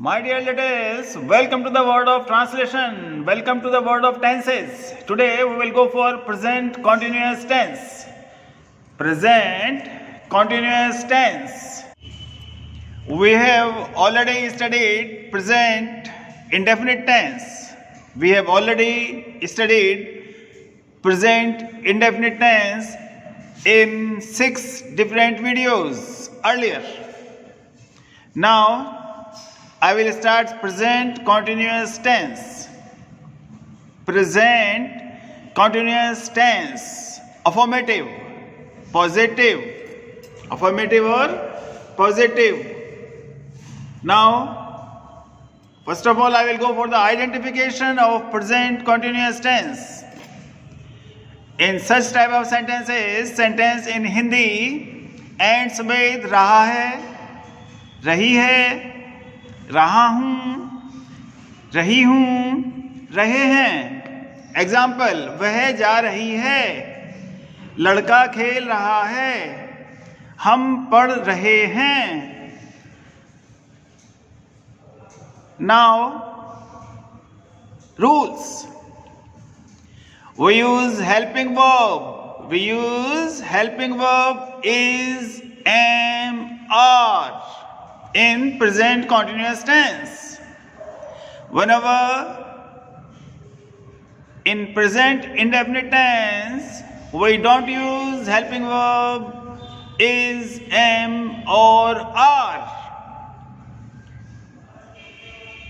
My dear littles, welcome to the word of translation. Welcome to the word of tenses. Today we will go for present continuous tense. Present continuous tense. We have already studied present indefinite tense. We have already studied present indefinite tense in 6 different videos earlier. Now I will start present continuous tense. Present continuous tense. Affirmative, positive. Affirmative or positive. Now, first of all, I will go for the identification of present continuous tense. In such type of sentences, sentence in Hindi ends with रहा है, रही है, रहा हूँ, रही हूँ, रहे हैं. एग्जाम्पल, वह जा रही है, लड़का खेल रहा है, हम पढ़ रहे हैं. Now, rules. We use helping verb. We use helping verb is, am, are in present continuous tense. Whenever in present indefinite tense we don't use helping verb is, am or are.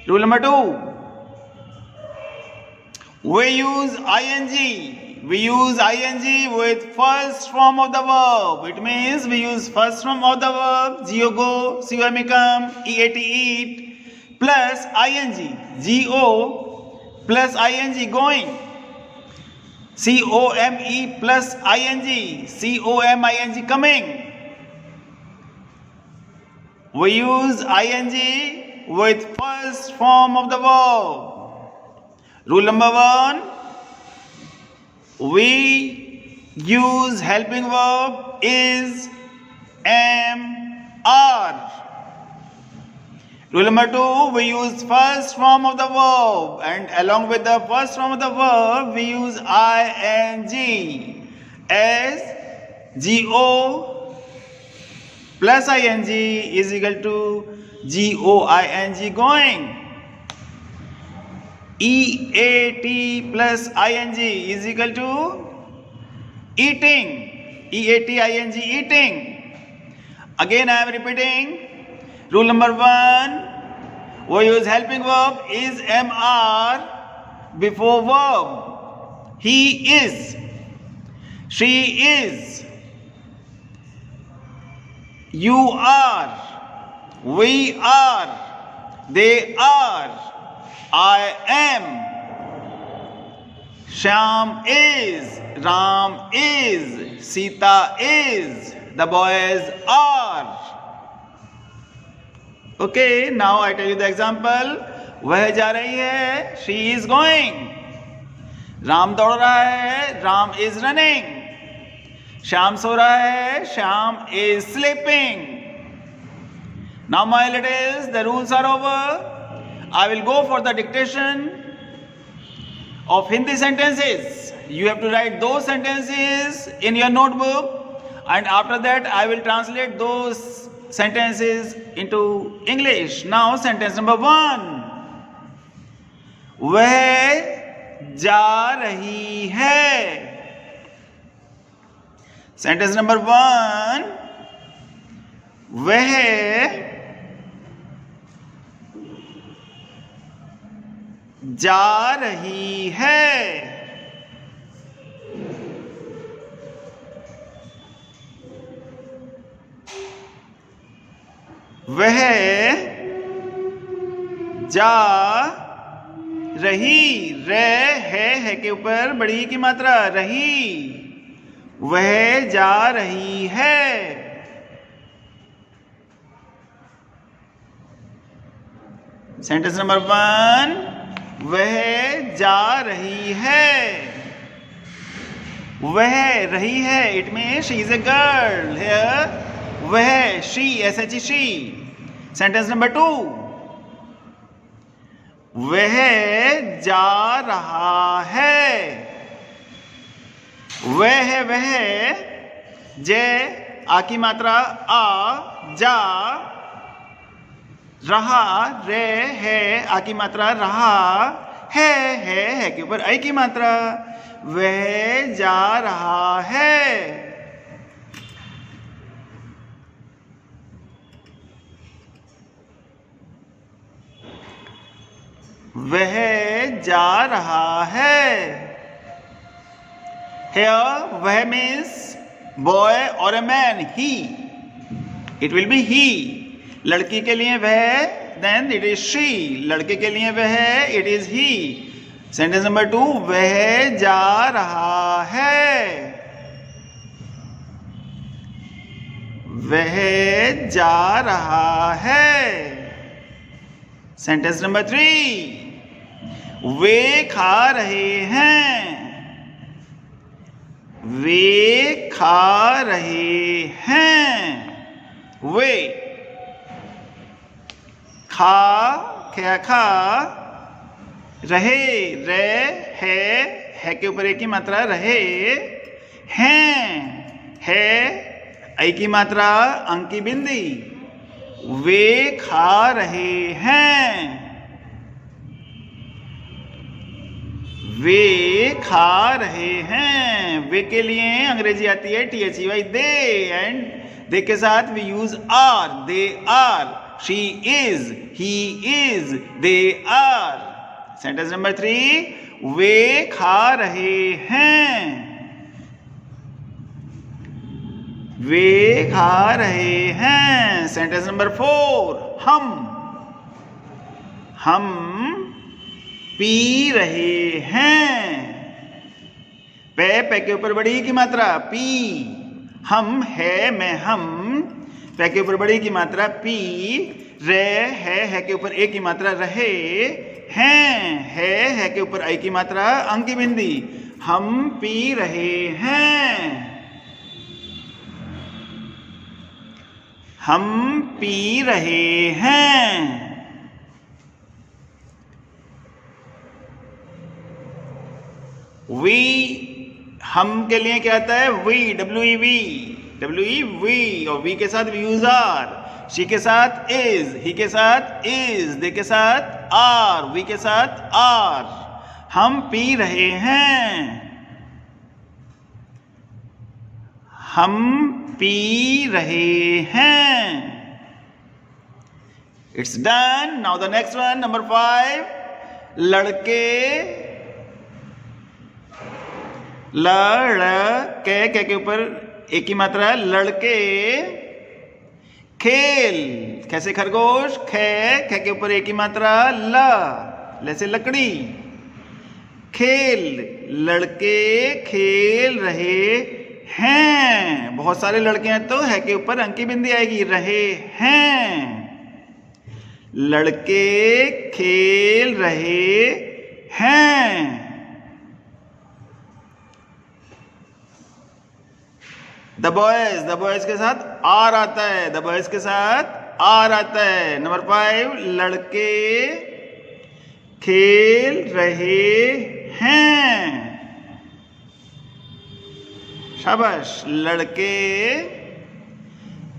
Rule number 2. We use ing. We use ing with first form of the verb. It means we use first form of the verb, go, come, eat, eat, plus ing, go plus ing, going, come plus ing, coming. We use ing with first form of the verb. Rule number 1. We use helping verb is, am, are. Rule number 2. We use first form of the verb, and along with the first form of the verb we use ing as go plus ing is equal to going, going. EAT plus ing is equal to eating. EAT ing, eating. Again I am repeating. Rule number 1. We use helping verb is, am, are before verb. He is. She is. You are. We are. They are. I am. Shyam is. Ram is. Sita is. The boys are. Okay, now I tell you the example. वह जा रही है. She is going. Ram दौड़ रहा है. Ram is running. Shyam सो रहा है. Shyam is sleeping. Now my littles, the rules are over. I will go for the dictation of Hindi sentences. You have to write those sentences in your notebook, and after that I will translate those sentences into English. Now sentence number 1. वह जा रही है. Sentence number 1. वह जा रही है. वह जा रही. है के ऊपर बड़ी की मात्रा रही. वह जा रही है. Sentence number 1. वह जा रही है. वह रही है. It means she is a girl. Here, वह, she, she. Sentence number 2. वह जा रहा है। वह जय आ की मात्रा आ, जा, रहा रे है आ की मात्रा रहा, है के ऊपर आई की मात्रा। वह जा रहा है। वह जा रहा है। Here वह means boy or a man, he. It will be he. लड़की के लिए वह, then it is she. लड़के के लिए वह, it is he. Sentence number 2, वह जा रहा है। वह जा रहा है। Sentence number 3, वे खा रहे हैं। वे खा रहे हैं। वे खा, क्या खा, रहे, रे है के ऊपर एक की मात्रा रहे, हैं, है आई की मात्रा अंक की बिंदी। वे खा रहे हैं। वे खा रहे हैं। वे के लिए अंग्रेजी आती है THEY, दे, एंड दे के साथ we use are. They are, she is, he is, they are. Sentence number 3, वे खा रहे हैं। वे खा रहे हैं। सेंटेंस नंबर 4, हम पी रहे हैं। पे के ऊपर बड़ी की मात्रा पी। हम है मैं हम, पे के ऊपर बड़ी की मात्रा पी, रे है के ऊपर एक की मात्रा रहे, हैं है के ऊपर आई की मात्रा अंक की बिंदी। हम पी रहे हैं। हम पी रहे हैं। वी, हम के लिए क्या आता है? वी, WE वी, और वी के साथ वी यूज आर। शी के साथ इज, ही के साथ इज, दे के साथ आर, वी के साथ आर। हम पी रहे हैं। हम पी रहे हैं। It's done. Now the next one, number 5, लड़के, के ऊपर एक की मात्रा लड़के, खेल, कैसे खरगोश, खे के ऊपर एक की मात्रा ल, जैसे लकड़ी, खेल, लड़के खेल रहे हैं। बहुत सारे लड़के हैं तो है के ऊपर अंक की बिंदी आएगी, रहे हैं। लड़के खेल रहे हैं। द बॉयज के साथ आर आता है। द बॉयज के साथ आर आता है। नंबर 5, लड़के खेल रहे हैं। शाबाश, लड़के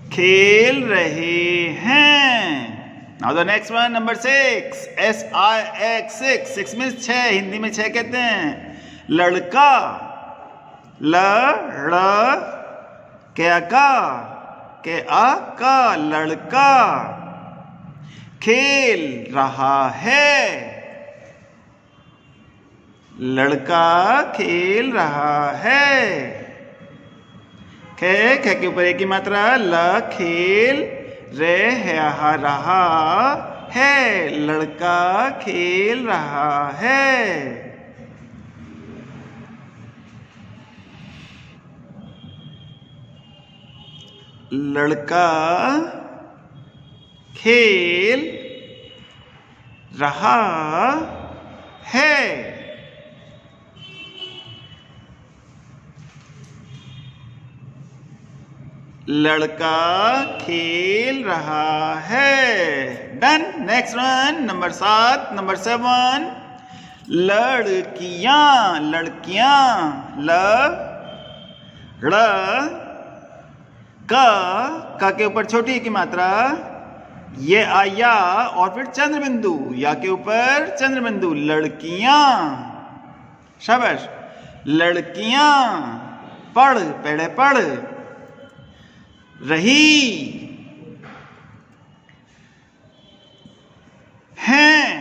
खेल रहे हैं। Now the next one, number 6, SIX, 6 means 6, Hindi में 6 कहते हैं। लड़का, क्या का, लड़का खेल रहा है। लड़का खेल रहा है। खे के ऊपर एक की मात्रा ल, खेल, रे है रहा है। लड़का खेल रहा है। लड़का खेल रहा है। लड़का खेल रहा है। Done. Next one, number 7, number 7, लड़कियां, लड़कियां, का के ऊपर छोटी की मात्रा, ये आया और फिर चंद्र बिंदु, या के ऊपर चंद्र बिंदु, लड़कियां। शाबाश। लड़कियां पढ़, पेड़े पढ़ रही हैं,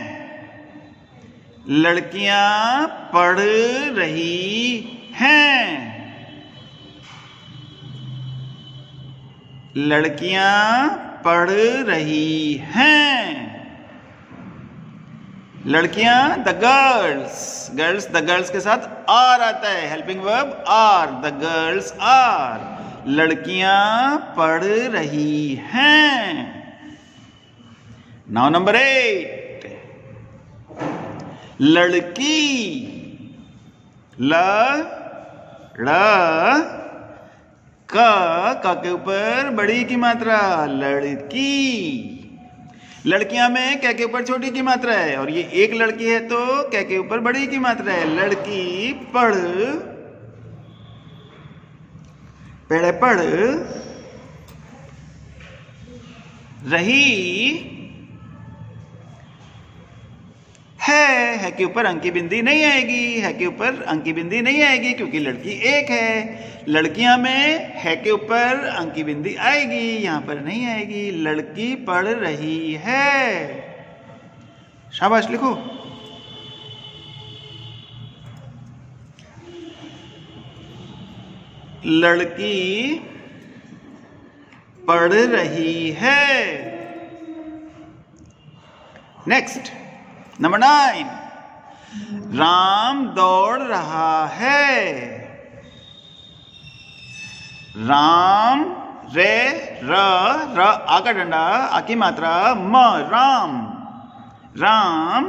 लड़कियां पढ़ रही हैं, लड़कियां पढ़ रही हैं। लड़कियां the girls, girls the girls के साथ आर आता है, helping verb are, the girls are, लड़कियां पढ़ रही हैं। नाउ नंबर 8, लड़की, का के ऊपर बड़ी की मात्रा, लड़की। लड़कियां में क्या के ऊपर छोटी की मात्रा है, और ये एक लड़की है तो क्या के ऊपर बड़ी की मात्रा है। लड़की पढ़, पेड़े पढ़ रही है के ऊपर अंकी बिंदी नहीं आएगी, है के ऊपर अंकी बिंदी नहीं आएगी क्योंकि लड़की एक है। लड़कियां में है के ऊपर अंकी बिंदी आएगी, यहां पर नहीं आएगी। लड़की पढ़ रही है। शाबाश, लिखो। लड़की पढ़ रही है। नेक्स्ट, नंबर 9, राम दौड़ रहा है। राम, रे, र आका डंडा, आकी मात्रा, म, राम। राम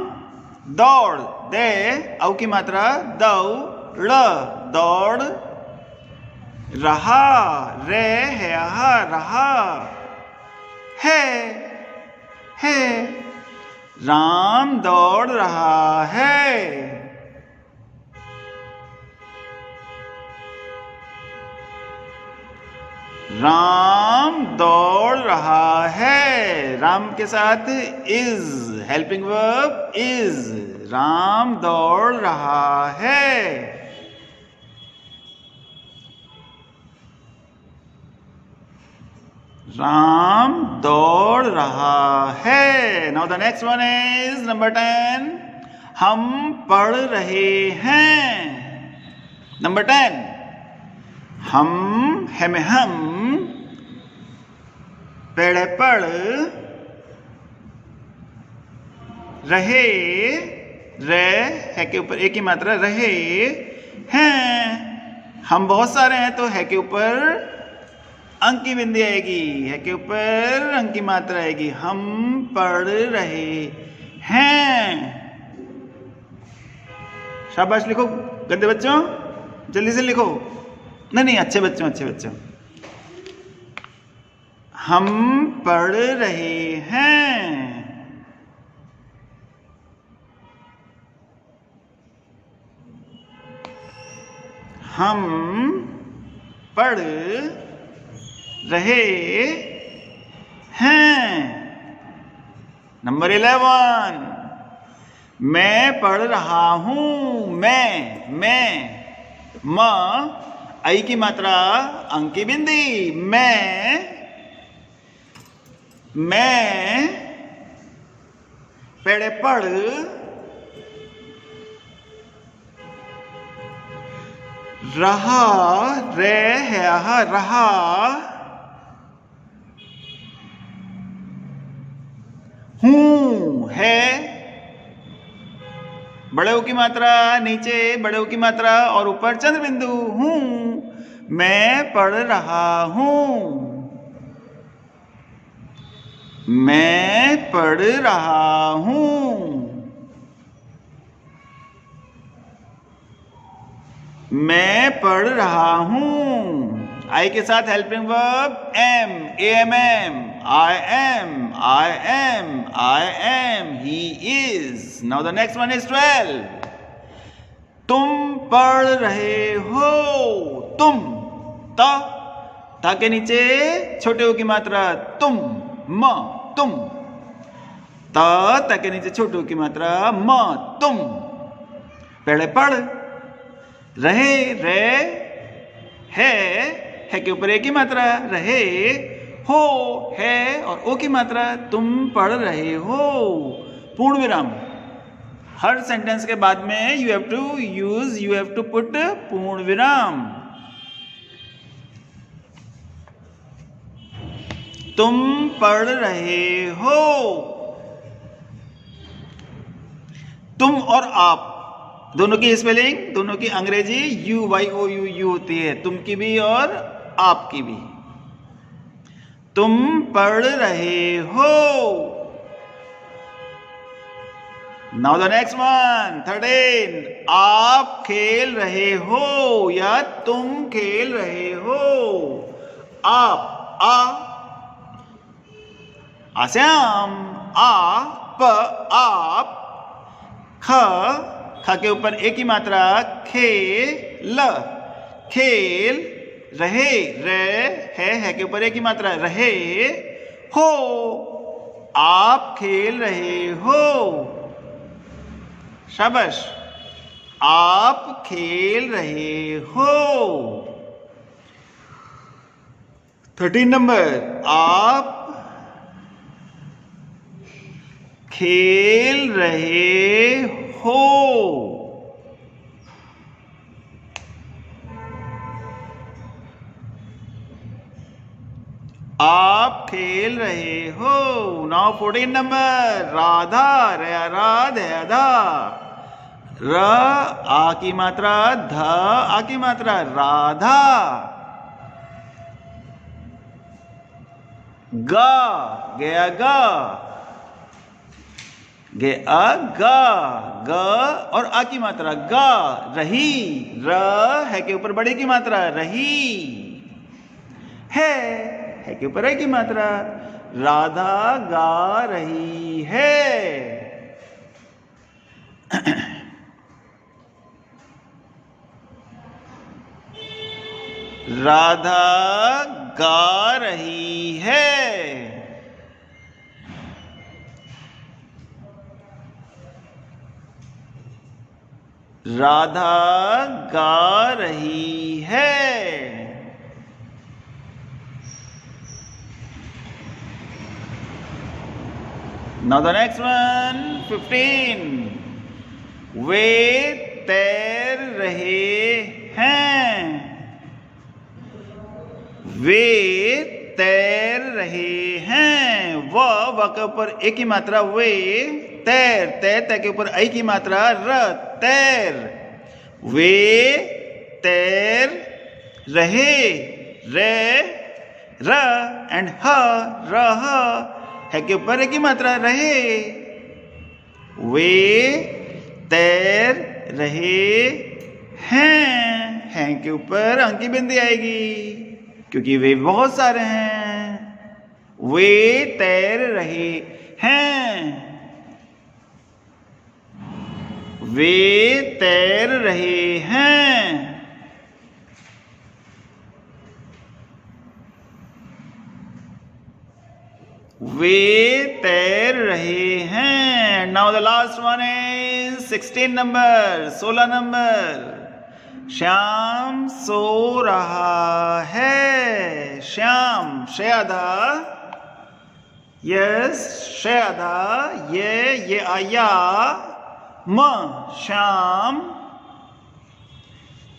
दौड़, दे औ की मात्रा, दौड़, दौड़ रहा, रे है आहा, रहा है। राम दौड़ रहा है। राम दौड़ रहा है, राम के साथ is, helping verb is, Ram दौड़ रहा है। राम दौड़ रहा है। Now the next one is number 10, हम पढ़ रहे हैं। नंबर 10, हम है में हम, पेड़े पढ़ रहे, रे है के ऊपर एक ही मात्रा, रहे हैं। हम बहुत सारे हैं तो है के ऊपर अंकी बिंदी आएगी, है के ऊपर अंकी मात्रा आएगी। हम पढ़ रहे हैं। शाबाश, लिखो गंदे बच्चों, जल्दी से लिखो। नहीं, अच्छे बच्चों, अच्छे बच्चों। हम पढ़ रहे हैं। हम पढ़ रहे हैं। नंबर 11, मैं पढ़ रहा हूं। मैं म आई की मात्रा, अंकी बिंदी, मैं पेड़े पढ़ रहा, रे है आहा, रहा हूं, है बड़े ऊ की मात्रा, नीचे बड़े ऊ की मात्रा और ऊपर चंद्र बिंदु, हूं। मैं पढ़ रहा हूं। मैं पढ़ रहा हूं। मैं पढ़ रहा हूं। आई के साथ helping verb am, AMM, I am, he is. Now the next one is 12. तुम पढ़ रहे हो, तुम, ता के नीचे छोटे ओ की मात्रा तुम, तुम, ता के नीचे छोटे ओ की मात्रा तुम। पहले पढ़, रहे, रे, है के ऊपर ए की मात्रा, रहे, हो, है और ओ की मात्रा, तुम पढ़ रहे हो, पूर्ण विराम। हर सेंटेंस के बाद में यू हैव टू पुट पूर्ण विराम। तुम पढ़ रहे हो, तुम और आप दोनों की स्पेलिंग, दोनों की अंग्रेजी UYOU होती है, तुम की भी और आप की भी। तुम पढ़ रहे हो। नाउ द नेक्स्ट वन 13, आप खेल रहे हो या तुम खेल रहे हो। आप, आश्याम, आप, ख के ऊपर ए की मात्रा, खेल, खेल रहे, रे, है के ऊपर ए की मात्रा, रहे, हो, आप खेल रहे हो। शाबाश, आप खेल रहे हो। 13 नंबर, आप खेल रहे हो। आप खेल रहे हो। नाउ 14 नंबर, राधा, राधा, र आ की मात्रा, ध आ की मात्रा, राधा। गा, गया गा, गया गा, ग और आ की मात्रा, गा, रही, र है के ऊपर बड़े की मात्रा, रही, है के ऊपर है की मात्रा, राधा गा रही है। राधा गा रही है। राधा गा रही है। Now the next one 15, वे तैर रहे हैं। वे तैर रहे हैं। व के ऊपर ए की मात्रा, वे, तैर, तै के ऊपर आई की मात्रा, र, तैर। वे तैर रहे, रे, र एंड ह, रह है के ऊपर एक ही मात्रा, रहे। वे तैर रहे हैं के ऊपर अंक की बिंदी आएगी क्योंकि वे बहुत सारे हैं। वे तैर रहे हैं। वे तैर रहे हैं। वे तैर रहे हैं। Now the last one is 16 number, 16 number. Shyam सो रहा है। श्याम, श्यादा, यस श्यादा, ये आया, म श्याम,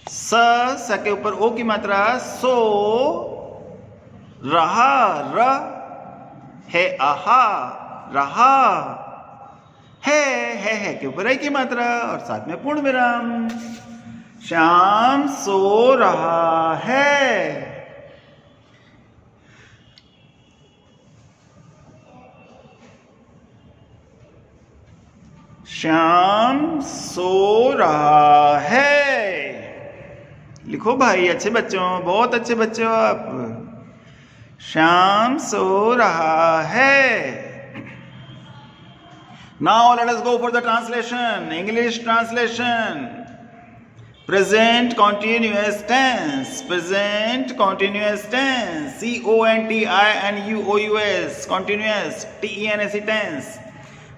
स के ऊपर ओ की मात्रा, सो रहा, र है, आहा, रहा है के ऊपर है की मात्रा और साथ में पूर्ण विराम। श्याम सो रहा है। श्याम सो रहा है। लिखो भाई, अच्छे बच्चों, बहुत अच्छे बच्चे हो आप। श्याम सो रहा है। Now let us go for the translation. English translation. Present continuous tense. Present continuous tense. CONTINUOUS. Continuous. TENS tense.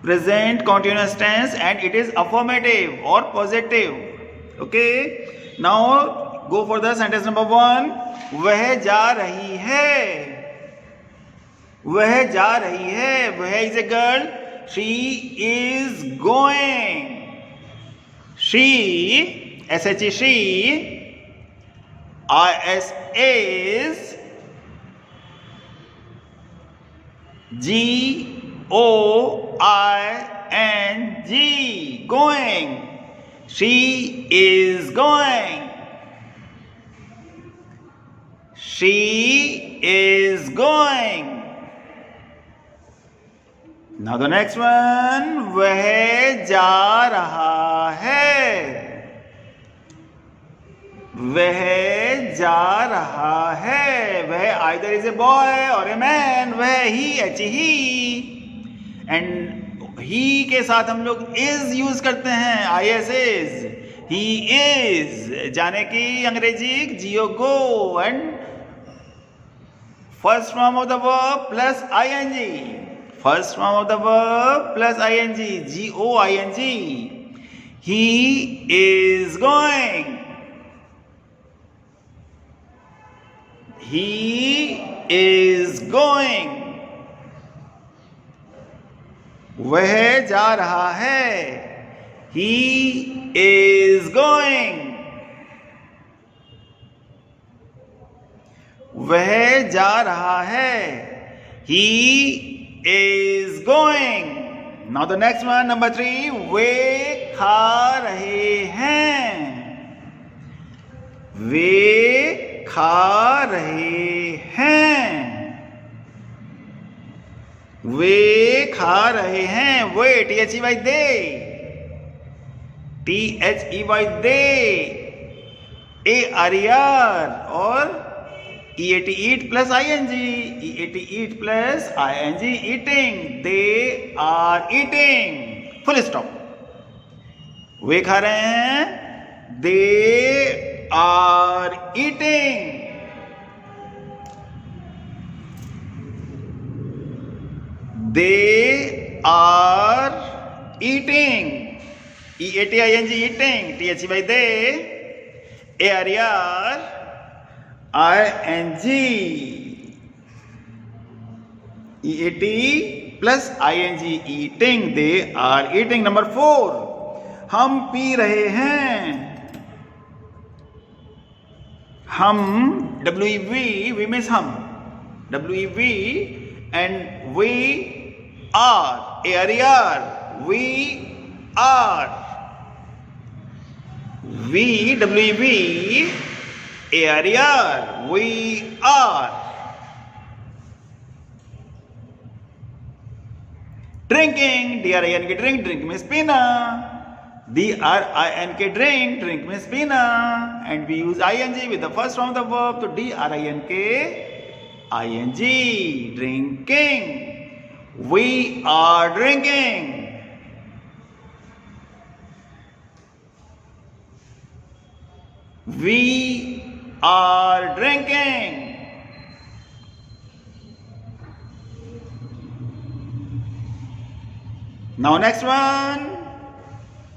Present continuous tense, and it is affirmative or positive. Okay. Now go for the sentence number 1. वह जा रही है. वह जा रही है. वह is a girl. She is going. She, SHE, she, IS is, GOING, going. She is going. She is going. Now the next one, वह जा रहा है. वह जा रहा है. वह either is a boy or a man. वह he. And he के साथ हम लोग is यूज करते हैं. IS is. He is. जाने की अंग्रेजी जियो go, and first form of the verb plus ing. First form of the verb plus ing, GOING. He is going. He is going. वह जा रहा है. He is going. वह जा रहा है. He is going. Now the next one, number 3, वे खा रहे हैं. वे खा रहे हैं. वे खा रहे हैं. वे THEY they. THEY they. ARER और EAT eat plus ing. EAT eat plus ing, eating. They are eating. Full stop. वे खा रहे हैं. They are eating. They are eating. EAT ing, eating. THEY they. ARER ING. EAT plus ing, eating. They are eating. Number 4, हम P रहे हैं. हम, WEV, we means हम. WEV, and we are. ARER, we are. We, WEV, ARER, we are. Drinking, DRINK, drink. Drink means pina. DRINK, drink means pina. And we use ing with the first form of the verb. So DRINK, ing. Drinking. We are drinking. We are drinking. Now next one,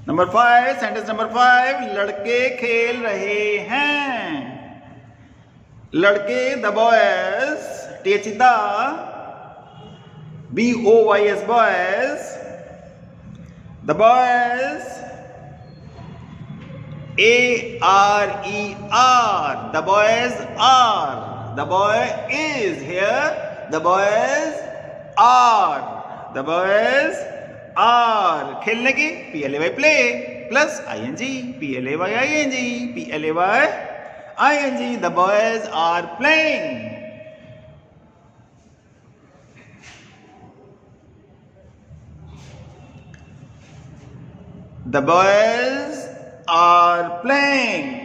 number 5, sentence number 5, लड़के खेल रहे हैं. लड़के, the boys, TH the, BOYS boys, the boys, ARER, the boys are. The boy is here. The boys are. The boys are. खेलने की PLAY play plus ing, PLAY ing, PLAY ing. The boys are playing. The boys are playing.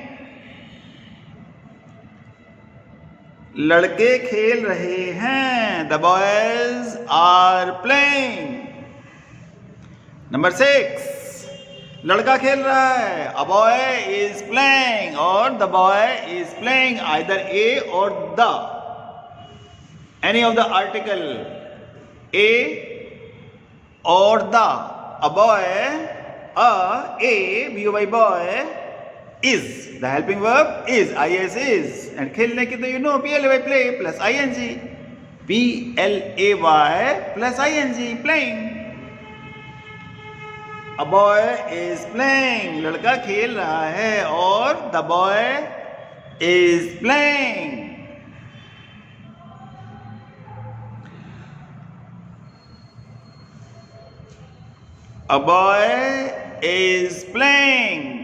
लड़के खेल रहे हैं, the boys are playing. Number 6, लड़का खेल रहा है, अ बॉय इज प्लेइंग और the boy is playing, either A और the, any of the article, A और the, a boy, A, B-O-Y boy, is, the helping verb is, is, and खेलने की तो you know, P-L-A-Y play plus ing, P-L-A-Y plus ing, playing. A boy is playing, लड़का खेल रहा है और the boy is playing. A boy is playing.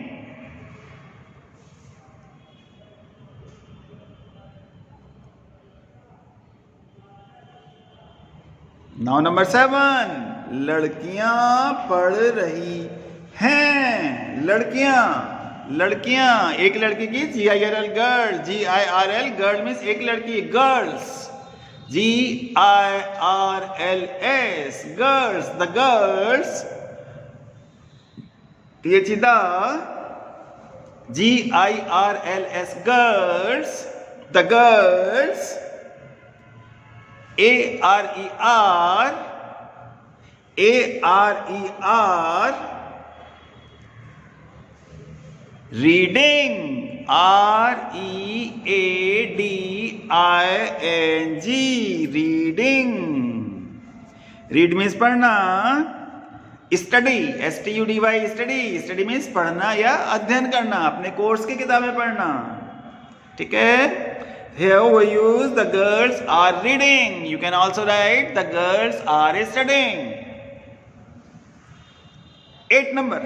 Now number 7, लड़कियां पढ़ रही हैं, लड़कियां, एक लड़की की GIRL girl, GIRL girl means एक लड़की, girls, GIRLS girls, the girls, the, GIRLS girls, the girls, ARER, reading, READING, reading, read means पढ़ना, स्टडी, STUDY, स्टडी मीन्स पढ़ना या अध्ययन करना, अपने कोर्स की किताबें पढ़ना, ठीक है। Here we use the girls are reading. You can also write the girls are studying. 8 number,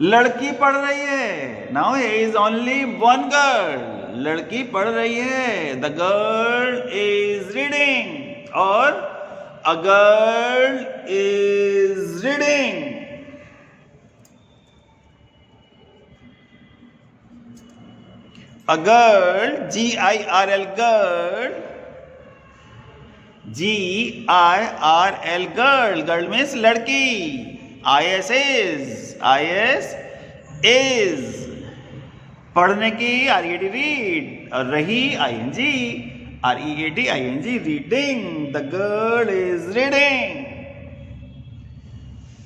लड़की पढ़ रही है, now here is only one girl, लड़की पढ़ रही है, the girl is reading और a girl is reading. A girl, GIRL girl, GIRL girl, girl means लड़की, IS is, पढ़ने की, READ read, और रही ING, READING, reading, the girl is reading,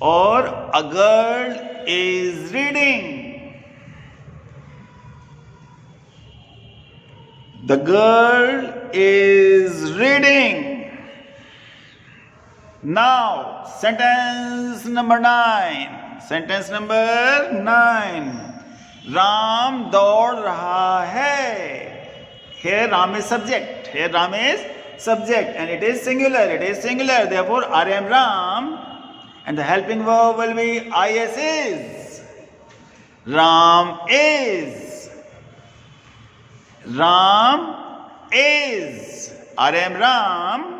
और a girl is reading. The girl is reading. Now, sentence number 9. Sentence number 9. Ram दौड़ रहा है. Here Ram is subject. Here Ram is subject and it is singular. It is singular. Therefore, I am Ram and the helping verb will be is. Ram is. Ram is. I am Ram.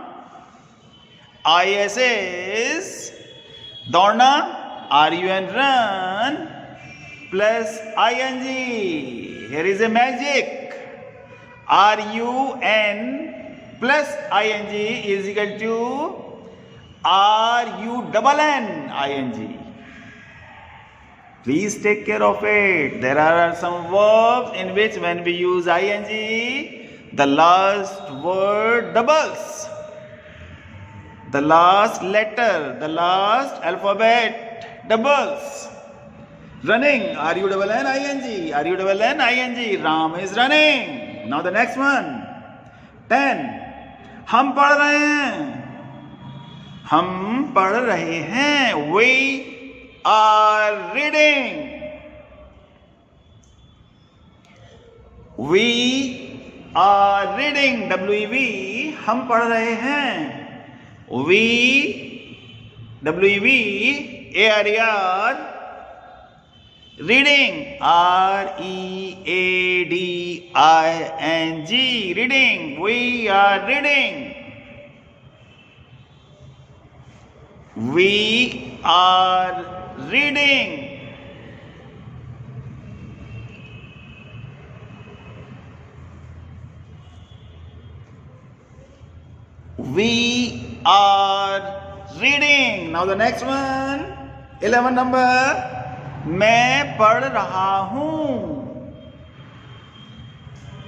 Is is. दौड़ना, RUN run plus ing. Here is a magic. RUN plus ing is equal to RUNN ing. Please take care of it. There are some verbs in which when we use ing, the last word doubles. The last letter, the last alphabet doubles. Running, RUNNING, RUNNING. Ram is running. Now the next one. 10. हम पढ़ रहे हैं. हम पढ़ रहे हैं. We are reading. We are reading. WEV. हम पढ़ रहे हैं. We, WEV, ARER, reading, READING, reading. We are reading. We are reading. We are reading. Now the next one, 11 number. मैं पढ़ रहा हूँ.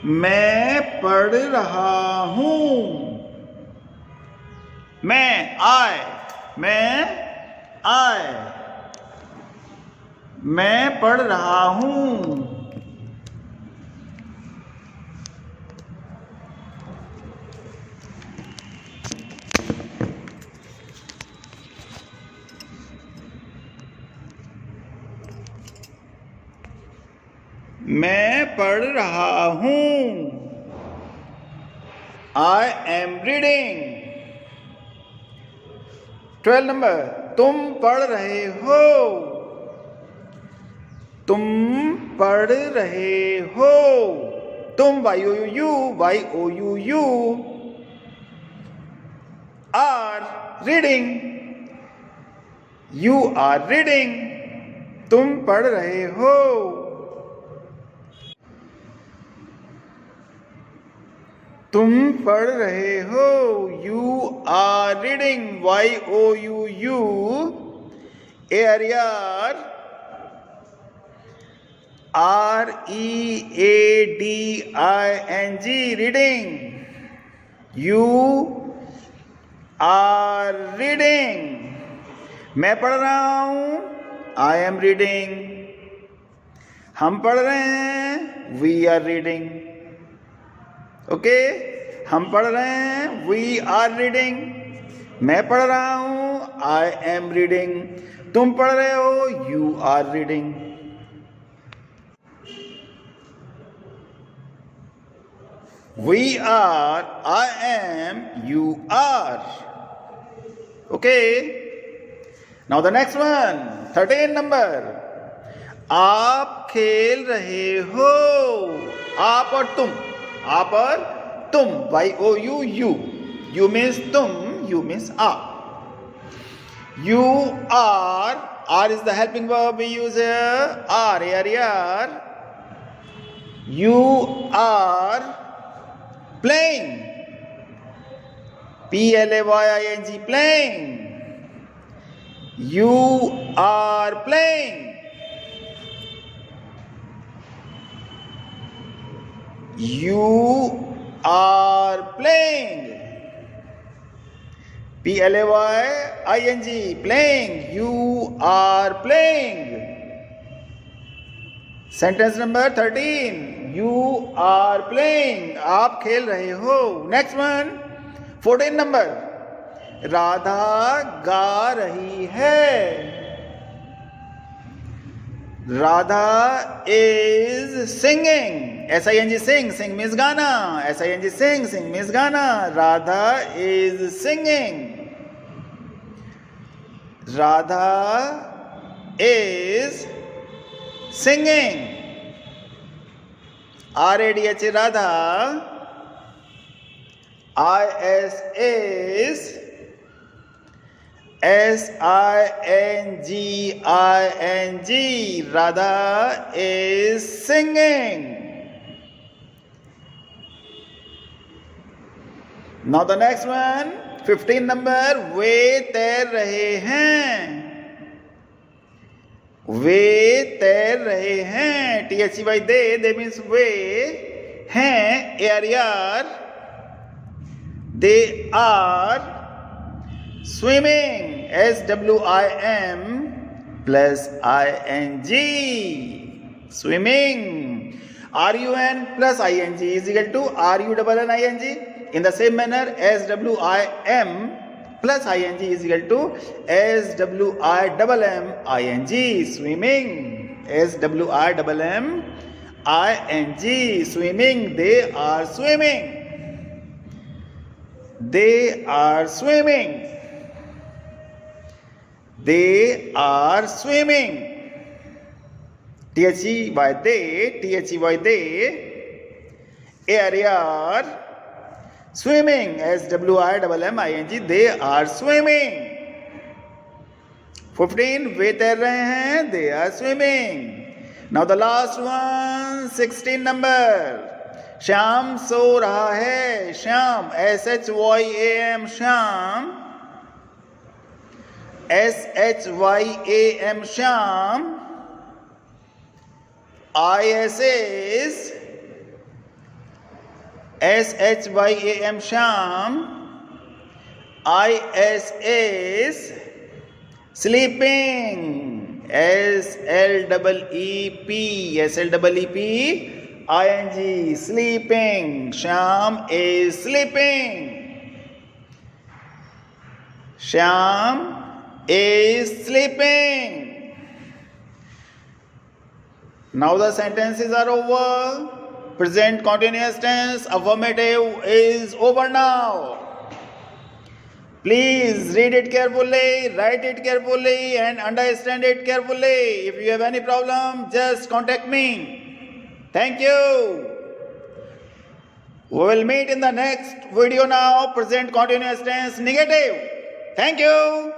मैं पढ़ रहा हूँ. मैं पढ़ रहा हूँ. मैं पढ़ रहा हूँ. I am reading. 12 number. तुम पढ़ रहे हो. तुम पढ़ रहे हो. तुम you are reading. You are reading. तुम पढ़ रहे हो. तुम पढ़ रहे हो. You are reading. you AREAR READING reading. You are reading. मैं पढ़ रहा हूँ. I am reading. हम पढ़ रहे हैं. We are reading. ओके हम पढ़ रहे हैं. We are reading. मैं पढ़ रहा हूँ. I am reading. तुम पढ़ रहे हो. You are reading. We are, I am, you are. Okay. Now the next one, 13 number. आप खेल रहे हो. आप और तुम. आप और तुम. you. You means तुम. You means आप. You are. R is the helping verb we use here. R. You are playing. PLAYING. Playing. You are playing. You are playing. PLAYING. Playing. You are playing. Sentence number 13. You are playing. आप खेल रहे हो. Next one, 14 number. Radha गा रही है. Radha is singing. SING sing. Sing means गाना. SING sing. Sing means गाना. Radha is singing. Radha is singing. RADH Radha. IS is SINGING. Radha is singing. Now the next one, 15 number. वे तैर रहे हैं. वे तैर रहे हैं. THEY they means वे हैं. AREAR they are swimming. SWIM plus ING. Swimming. RUN plus ING is equal to RUNNING. In the same manner, SWIM plus ING is equal to SWIMMING. Swimming. SWIMMING. Swimming. They are swimming. They are swimming. They are swimming. THEY they. AREAR swimming. SWIMMING. They are swimming. 15 वे तैर रहे हैं. They are swimming. Now the last one, 16 number. Shyam सो रहा है. Shyam, SHYAM, Shyam. SHYAM, Shyam. ISS, SHYAM, Shyam. ISS, sleeping. SLEEP, ING, sleeping. Shyam is sleeping. Shyam is sleeping. Now the sentences are over. Present continuous tense, affirmative is over now. Please read it carefully, write it carefully, and understand it carefully. If you have any problem, just contact me. Thank you. We will meet in the next video now. Present continuous tense negative. Thank you.